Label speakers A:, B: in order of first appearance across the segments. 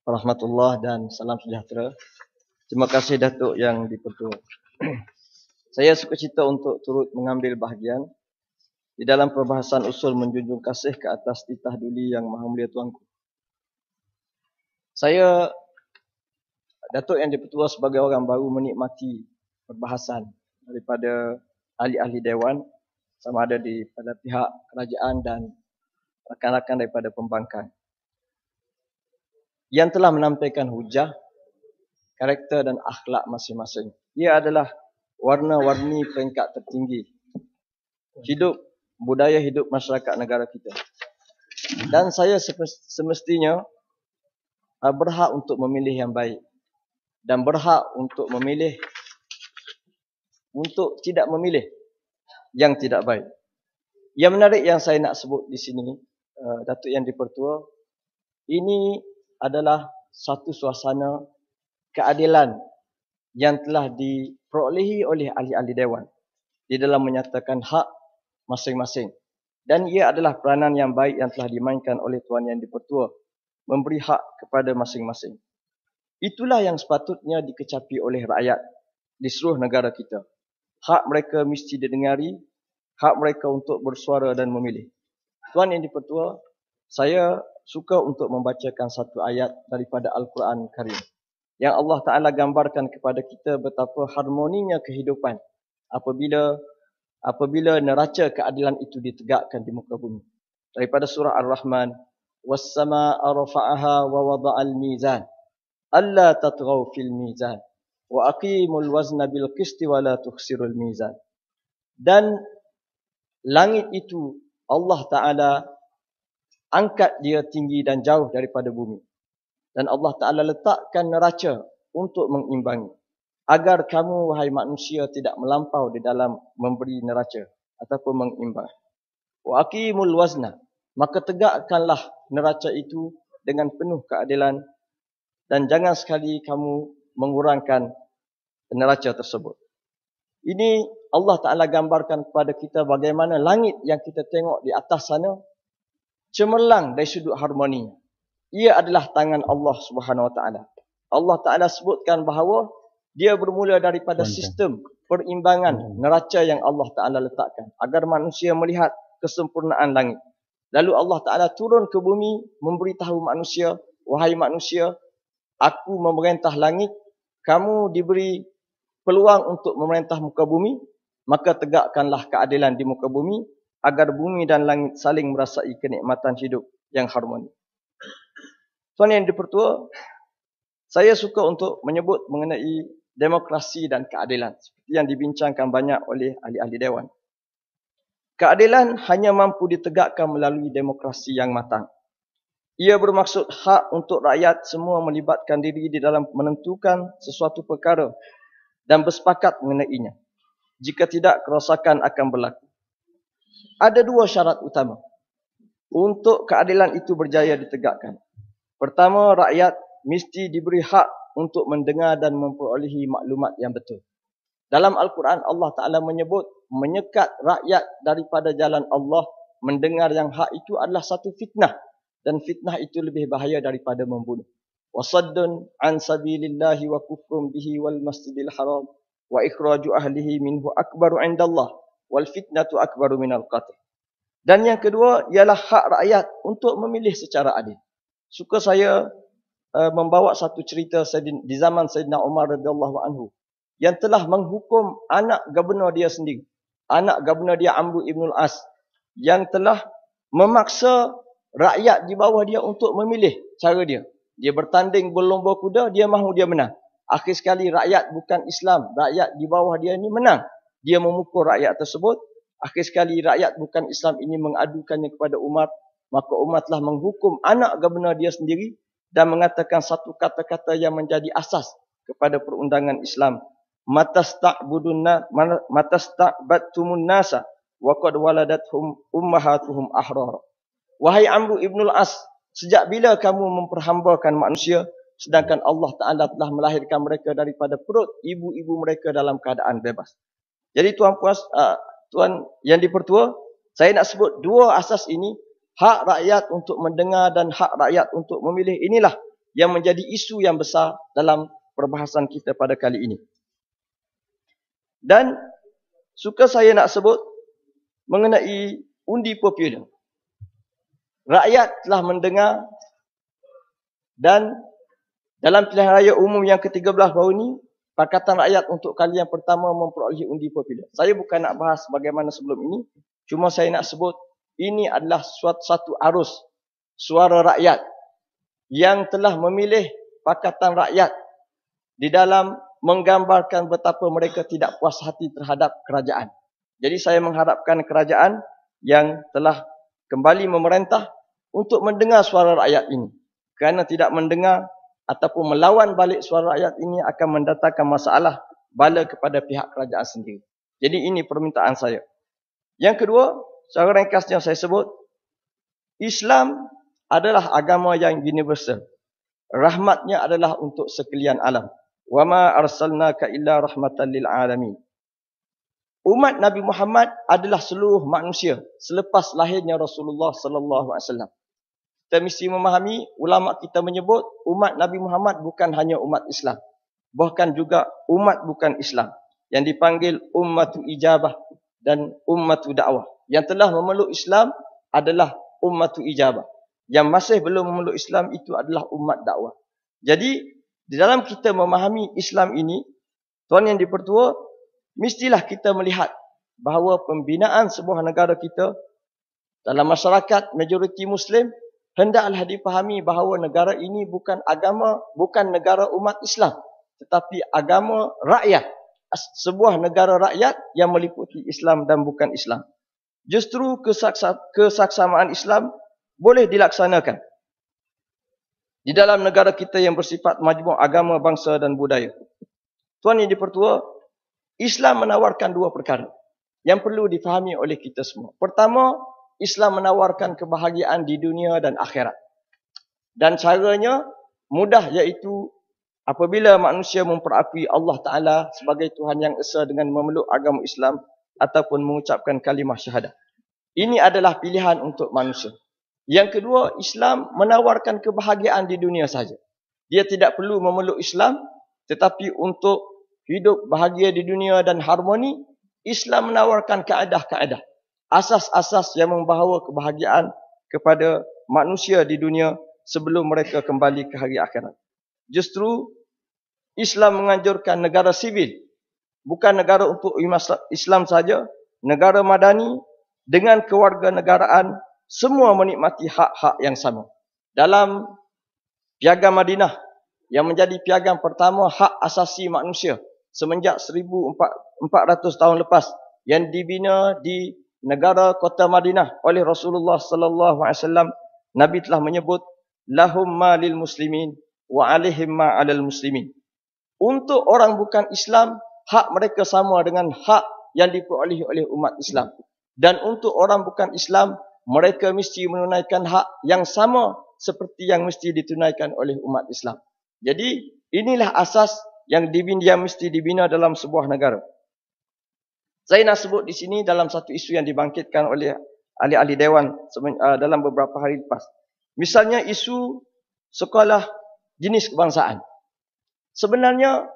A: Warahmatullahi dan salam sejahtera. Terima kasih Datuk yang dipertua. Saya sukacita untuk turut mengambil bahagian di dalam perbahasan usul menjunjung kasih ke atas titah duli yang maha mulia tuanku. Saya, Datuk yang dipertua sebagai orang baru menikmati perbahasan daripada ahli-ahli Dewan sama ada pada pihak kerajaan dan rakan-rakan daripada pembangkang yang telah menampilkan hujah, karakter dan akhlak masing-masing. Ia adalah warna-warni peringkat tertinggi hidup, budaya hidup masyarakat negara kita. Dan saya semestinya berhak untuk memilih yang baik dan berhak untuk memilih, untuk tidak memilih yang tidak baik. Yang menarik yang saya nak sebut di sini, Datuk yang dipertua, ini adalah satu suasana keadilan yang telah diperolehi oleh ahli-ahli Dewan di dalam menyatakan hak masing-masing. Dan ia adalah peranan yang baik yang telah dimainkan oleh Tuan Yang Dipertua, memberi hak kepada masing-masing. Itulah yang sepatutnya dikecapi oleh rakyat di seluruh negara kita. Hak mereka mesti didengari, hak mereka untuk bersuara dan memilih. Tuan Yang Dipertua, saya suka untuk membacakan satu ayat daripada Al-Quran Karim yang Allah Ta'ala gambarkan kepada kita betapa harmoninya kehidupan apabila neraca keadilan itu ditegakkan di muka bumi. Daripada surah Ar-Rahman, "Was-samaa'a rafa'aha wa wada'al mizan, alla tatghaw fil mizan, wa aqimul wazna bil qisti wa la tukhsirul mizan." Dan langit itu Allah Ta'ala angkat dia tinggi dan jauh daripada bumi. Dan Allah Ta'ala letakkan neraca untuk mengimbangi. Agar kamu, wahai manusia, tidak melampau di dalam memberi neraca ataupun mengimbang. Wa aqimul wazna. Maka tegakkanlah neraca itu dengan penuh keadilan. Dan jangan sekali kamu mengurangkan neraca tersebut. Ini Allah Ta'ala gambarkan kepada kita bagaimana langit yang kita tengok di atas sana cemerlang dari sudut harmoni. Ia adalah tangan Allah Subhanahu Wa Taala. Allah Taala sebutkan bahawa dia bermula daripada sistem perimbangan neraca yang Allah Taala letakkan agar manusia melihat kesempurnaan langit. Lalu Allah Taala turun ke bumi memberitahu manusia, wahai manusia, aku memerintah langit, kamu diberi peluang untuk memerintah muka bumi, maka tegakkanlah keadilan di muka bumi agar bumi dan langit saling merasai kenikmatan hidup yang harmoni. Tuan Yang Dipertua, saya suka untuk menyebut mengenai demokrasi dan keadilan seperti yang dibincangkan banyak oleh ahli-ahli Dewan. Keadilan hanya mampu ditegakkan melalui demokrasi yang matang. Ia bermaksud hak untuk rakyat semua melibatkan diri di dalam menentukan sesuatu perkara dan bersepakat mengenainya. Jika tidak, kerosakan akan berlaku. Ada dua syarat utama untuk keadilan itu berjaya ditegakkan. Pertama, rakyat mesti diberi hak untuk mendengar dan memperolehi maklumat yang betul. Dalam Al-Quran, Allah Ta'ala menyebut menyekat rakyat daripada jalan Allah, mendengar yang hak itu adalah satu fitnah. Dan fitnah itu lebih bahaya daripada membunuh. Wasaddun an sabilillahi wa kufrum bihi wal masjidil haram wa ikhraju ahlihi minhu akbaru indallah wal fitnatu akbaru minal qatl. Dan yang kedua ialah hak rakyat untuk memilih secara adil. Suka saya membawa satu cerita di zaman Sayyidina Umar radhiyallahu anhu yang telah menghukum anak gubernur dia sendiri, anak gubernur dia Amr ibn al-As, yang telah memaksa rakyat di bawah dia untuk memilih cara dia. Dia bertanding berlomba kuda, dia mahu dia menang. Akhir sekali rakyat bukan Islam, rakyat di bawah dia ini menang. Dia memukul rakyat tersebut. Akhir sekali rakyat bukan Islam ini mengadukannya kepada Umar. Maka Umar telah menghukum anak gubernur dia sendiri dan mengatakan satu kata-kata yang menjadi asas kepada perundangan Islam. Matasta'badtumun nasa wa qad waladathum ummahatuhum ahrar. Wahai Amr ibn al-As, sejak bila kamu memperhambakan manusia sedangkan Allah Ta'ala telah melahirkan mereka daripada perut ibu-ibu mereka dalam keadaan bebas. Jadi Tuan Yang Dipertua, saya nak sebut dua asas ini, hak rakyat untuk mendengar dan hak rakyat untuk memilih. Inilah yang menjadi isu yang besar dalam perbahasan kita pada kali ini. Dan suka saya nak sebut mengenai undi popular. Rakyat telah mendengar dan dalam pilihan raya umum yang ke-13 baru ini, Pakatan Rakyat untuk kali yang pertama memperolehi undi popular. Saya bukan nak bahas bagaimana sebelum ini, cuma saya nak sebut ini adalah satu arus suara rakyat yang telah memilih Pakatan Rakyat di dalam menggambarkan betapa mereka tidak puas hati terhadap kerajaan. Jadi saya mengharapkan kerajaan yang telah kembali memerintah untuk mendengar suara rakyat ini. Kerana tidak mendengar ataupun melawan balik suara rakyat ini akan mendatangkan masalah bala kepada pihak kerajaan sendiri. Jadi ini permintaan saya. Yang kedua, secara ringkasnya saya sebut, Islam adalah agama yang universal. Rahmatnya adalah untuk sekalian alam. Wa ma arsalnaka illa rahmatan lil alamin. Umat Nabi Muhammad adalah seluruh manusia selepas lahirnya Rasulullah sallallahu alaihi wasallam. Kita mesti memahami, ulama kita menyebut umat Nabi Muhammad bukan hanya umat Islam, bahkan juga umat bukan Islam yang dipanggil ummatu ijabah dan ummatu dakwah. Yang telah memeluk Islam adalah ummatu ijabah. Yang masih belum memeluk Islam itu adalah umat dakwah. Jadi di dalam kita memahami Islam ini, tuan yang dipertua, mestilah kita melihat bahawa pembinaan sebuah negara kita dalam masyarakat majoriti Muslim hendaklah dipahami bahawa negara ini bukan agama, bukan negara umat Islam, tetapi agama rakyat. Sebuah negara rakyat yang meliputi Islam dan bukan Islam. Justru kesaksamaan Islam boleh dilaksanakan di dalam negara kita yang bersifat majmuk agama, bangsa dan budaya. Tuan yang dipertua, Islam menawarkan dua perkara yang perlu difahami oleh kita semua. Pertama, Islam menawarkan kebahagiaan di dunia dan akhirat. Dan caranya mudah, iaitu apabila manusia memperakui Allah Ta'ala sebagai Tuhan yang esa dengan memeluk agama Islam ataupun mengucapkan kalimah syahadah. Ini adalah pilihan untuk manusia. Yang kedua, Islam menawarkan kebahagiaan di dunia saja. Dia tidak perlu memeluk Islam, tetapi untuk hidup bahagia di dunia dan harmoni, Islam menawarkan kaedah-kaedah, asas-asas yang membawa kebahagiaan kepada manusia di dunia sebelum mereka kembali ke hari akhirat. Justru Islam menganjurkan negara sivil, bukan negara untuk Islam saja, negara madani dengan kewarganegaraan, semua menikmati hak-hak yang sama. Dalam Piagam Madinah yang menjadi piagam pertama hak asasi manusia semenjak 1400 tahun lepas, yang dibina di negara kota Madinah oleh Rasulullah sallallahu alaihi wasallam, Nabi telah menyebut lahum ma lil muslimin wa alaihim ma 'alal muslimin. Untuk orang bukan Islam, hak mereka sama dengan hak yang diperolehi oleh umat Islam. Dan untuk orang bukan Islam, mereka mesti menunaikan hak yang sama seperti yang mesti ditunaikan oleh umat Islam. Jadi inilah asas yang mesti dibina dalam sebuah negara. Saya nak sebut di sini dalam satu isu yang dibangkitkan oleh ahli-ahli dewan dalam beberapa hari lepas. Misalnya isu sekolah jenis kebangsaan. Sebenarnya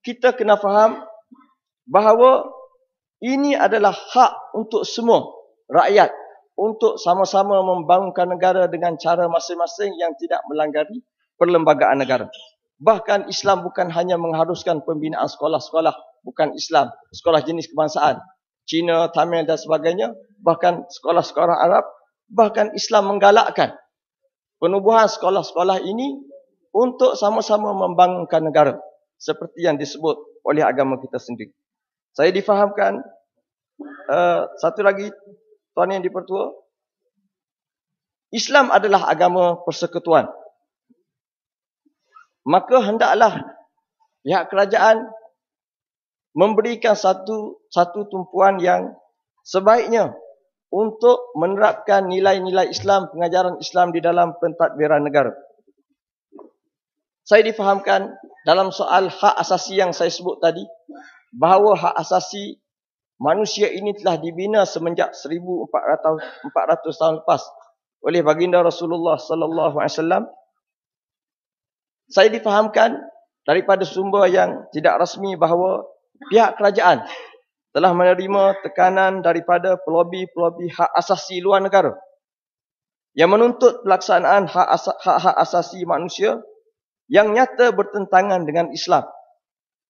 A: kita kena faham bahawa ini adalah hak untuk semua rakyat untuk sama-sama membangunkan negara dengan cara masing-masing yang tidak melanggari perlembagaan negara. Bahkan Islam bukan hanya mengharuskan pembinaan sekolah-sekolah bukan Islam, sekolah jenis kebangsaan, Cina, Tamil dan sebagainya, bahkan sekolah-sekolah Arab, bahkan Islam menggalakkan penubuhan sekolah-sekolah ini untuk sama-sama membangunkan negara seperti yang disebut oleh agama kita sendiri. Saya difahamkan satu lagi, tuan yang dipertua, Islam adalah agama persekutuan. Maka hendaklah pihak kerajaan memberikan satu tumpuan yang sebaiknya untuk menerapkan nilai-nilai Islam, pengajaran Islam di dalam pentadbiran negara. Saya difahamkan dalam soal hak asasi yang saya sebut tadi, bahawa hak asasi manusia ini telah dibina semenjak 1400 tahun lepas oleh baginda Rasulullah sallallahu alaihi wasallam. saya difahamkan daripada sumber yang tidak rasmi bahawa pihak kerajaan telah menerima tekanan daripada pelobi-pelobi hak asasi luar negara yang menuntut pelaksanaan hak-hak asasi manusia yang nyata bertentangan dengan Islam.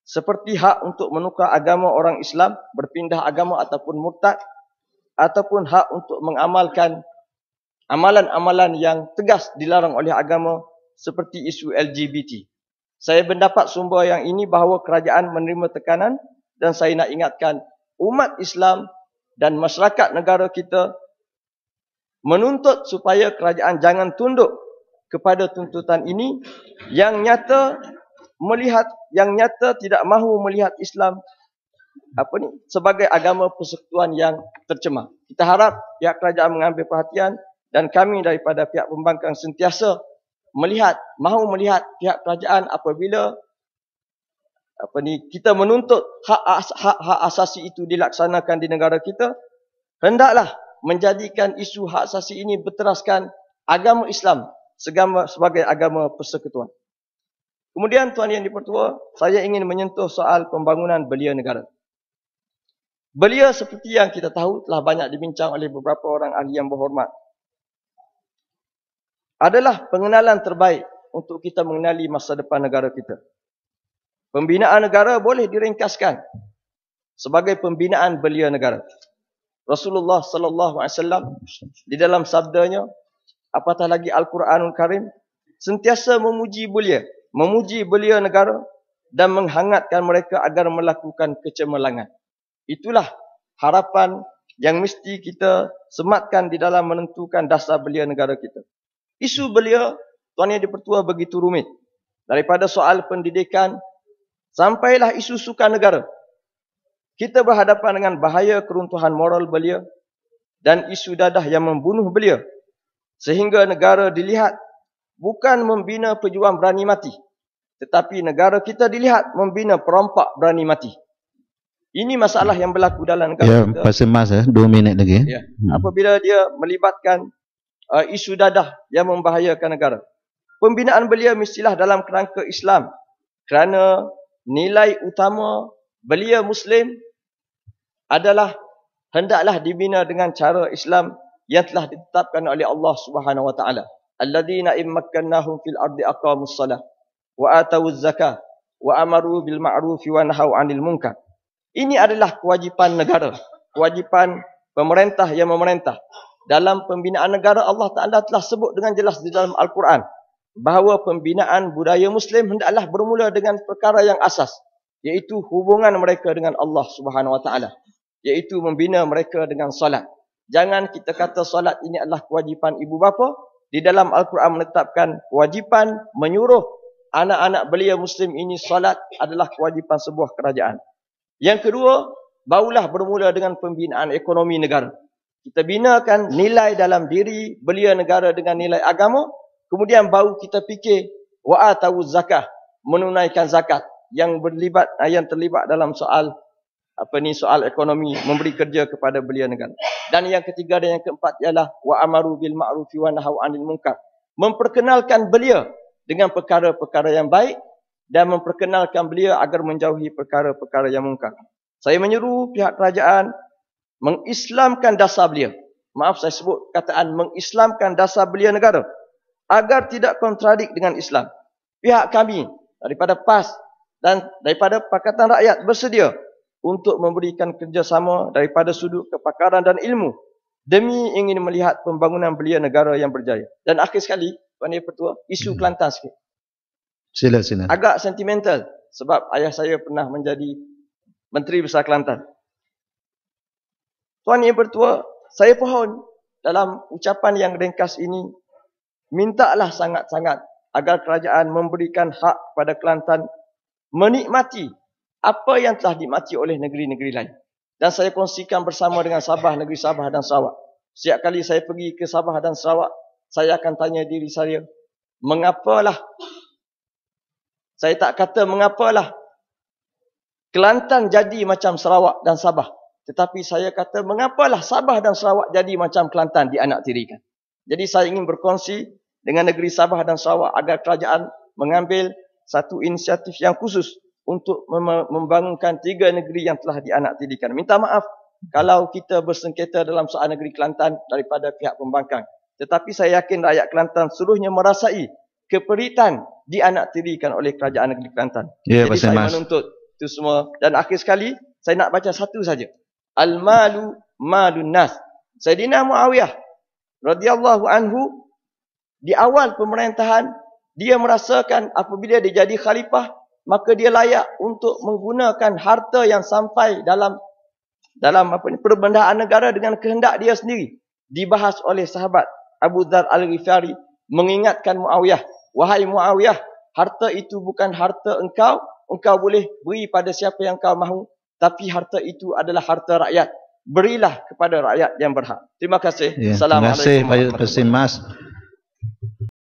A: Seperti hak untuk menukar agama orang Islam, berpindah agama ataupun murtad, ataupun hak untuk mengamalkan amalan-amalan yang tegas dilarang oleh agama seperti isu LGBT. Saya mendapat sumber yang ini bahawa kerajaan menerima tekanan dan saya nak ingatkan umat Islam dan masyarakat negara kita menuntut supaya kerajaan jangan tunduk kepada tuntutan ini yang nyata tidak mahu melihat Islam sebagai agama persekutuan yang tercemar. Kita harap pihak kerajaan mengambil perhatian dan kami daripada pihak pembangkang sentiasa mahu melihat pihak kerajaan apabila kita menuntut hak asasi itu dilaksanakan di negara kita, hendaklah menjadikan isu hak asasi ini berteraskan agama Islam sebagai agama persekutuan. Kemudian Tuan Yang Dipertua, saya ingin menyentuh soal pembangunan belia negara. Belia seperti yang kita tahu telah banyak dibincang oleh beberapa orang ahli yang berhormat. Adalah pengenalan terbaik untuk kita mengenali masa depan negara kita. Pembinaan negara boleh diringkaskan sebagai pembinaan belia negara. Rasulullah sallallahu alaihi wasallam di dalam sabdanya, apatah lagi Al-Quranul Karim, sentiasa memuji belia negara dan menghangatkan mereka agar melakukan kecemerlangan. Itulah harapan yang mesti kita sematkan di dalam menentukan dasar belia negara kita. Isu belia, Tuan Yang Dipertua, begitu rumit. Daripada soal pendidikan sampailah isu sukan negara. Kita berhadapan dengan bahaya keruntuhan moral belia dan isu dadah yang membunuh belia. Sehingga negara dilihat bukan membina pejuang berani mati, tetapi negara kita dilihat membina perompak berani mati. Ini masalah yang berlaku dalam negara kita.
B: Ya, Pasal Mas, 2 minit lagi.
A: Ya. Apabila dia melibatkan isu dadah yang membahayakan negara. Pembinaan belia mestilah dalam kerangka Islam. Kerana nilai utama belia Muslim adalah hendaklah dibina dengan cara Islam yang telah ditetapkan oleh Allah Subhanahu wa taala. Alladzina immakkannahum fil ardi aqamus salah wa atawuz zakah wa amaru bil ma'ruf wa nahaw 'anil munkar. Ini adalah kewajipan negara, kewajipan pemerintah yang memerintah. Dalam pembinaan negara, Allah Ta'ala telah sebut dengan jelas di dalam Al-Quran bahawa pembinaan budaya Muslim hendaklah bermula dengan perkara yang asas, iaitu hubungan mereka dengan Allah Subhanahu Wa Ta'ala, iaitu membina mereka dengan solat. Jangan kita kata solat ini adalah kewajipan ibu bapa. Di dalam Al-Quran menetapkan kewajipan menyuruh anak-anak belia Muslim ini solat adalah kewajipan sebuah kerajaan. Yang kedua, barulah bermula dengan pembinaan ekonomi negara. Kita binakan nilai dalam diri belia negara dengan nilai agama, kemudian baru kita fikir wa'atawuz zakah, menunaikan zakat yang terlibat dalam soal soal ekonomi, memberi kerja kepada belia negara. Dan yang ketiga dan yang keempat ialah wa amaru bil ma'rufi wa nahaw 'anil munkar, memperkenalkan belia dengan perkara-perkara yang baik dan memperkenalkan belia agar menjauhi perkara-perkara yang mungkar. Saya menyeru pihak kerajaan mengislamkan dasar belia. Maaf saya sebut kataan mengislamkan dasar belia negara agar tidak kontradik dengan Islam. Pihak kami daripada PAS dan daripada Pakatan Rakyat bersedia untuk memberikan kerjasama daripada sudut kepakaran dan ilmu demi ingin melihat pembangunan belia negara yang berjaya. Dan akhir sekali, Tuan Yang Pertua, isu Kelantan sikit.
B: Sila.
A: Agak sentimental sebab ayah saya pernah menjadi Menteri Besar Kelantan. Tuan Yang Pertua, saya pohon dalam ucapan yang ringkas ini, mintalah sangat-sangat agar kerajaan memberikan hak kepada Kelantan menikmati apa yang telah dinikmati oleh negeri-negeri lain. Dan saya kongsikan bersama dengan Sabah, negeri Sabah dan Sarawak. Setiap kali saya pergi ke Sabah dan Sarawak, saya akan tanya diri saya, mengapalah, saya tak kata mengapalah Kelantan jadi macam Sarawak dan Sabah. Tetapi saya kata, mengapalah Sabah dan Sarawak jadi macam Kelantan dianaktirikan. Jadi saya ingin berkongsi dengan negeri Sabah dan Sarawak agar kerajaan mengambil satu inisiatif yang khusus untuk membangunkan 3 negeri yang telah dianaktirikan. Minta maaf kalau kita bersengketa dalam soal negeri Kelantan daripada pihak pembangkang. Tetapi saya yakin rakyat Kelantan seluruhnya merasai keperitan dianaktirikan oleh kerajaan negeri Kelantan.
B: Ya,
A: Jadi saya
B: Mas.
A: menuntut itu semua. Dan akhir sekali, saya nak baca satu saja. Al-malu malun nas. Sayyidina Muawiyah radhiyallahu anhu di awal pemerintahan, dia merasakan apabila dia jadi khalifah, maka dia layak untuk menggunakan harta yang sampai dalam perbendahaan negara dengan kehendak dia sendiri. Dibahas oleh sahabat Abu Dzar Al-Ghifari mengingatkan Muawiyah, wahai Muawiyah, harta itu bukan harta engkau boleh beri pada siapa yang kau mahu, tapi harta itu adalah harta rakyat. Berilah kepada rakyat yang berhak. Terima kasih.
B: Ya, terima
A: Assalamualaikum
B: kasih Pak
A: warahmatullahi wabarakatuh.
B: Mas.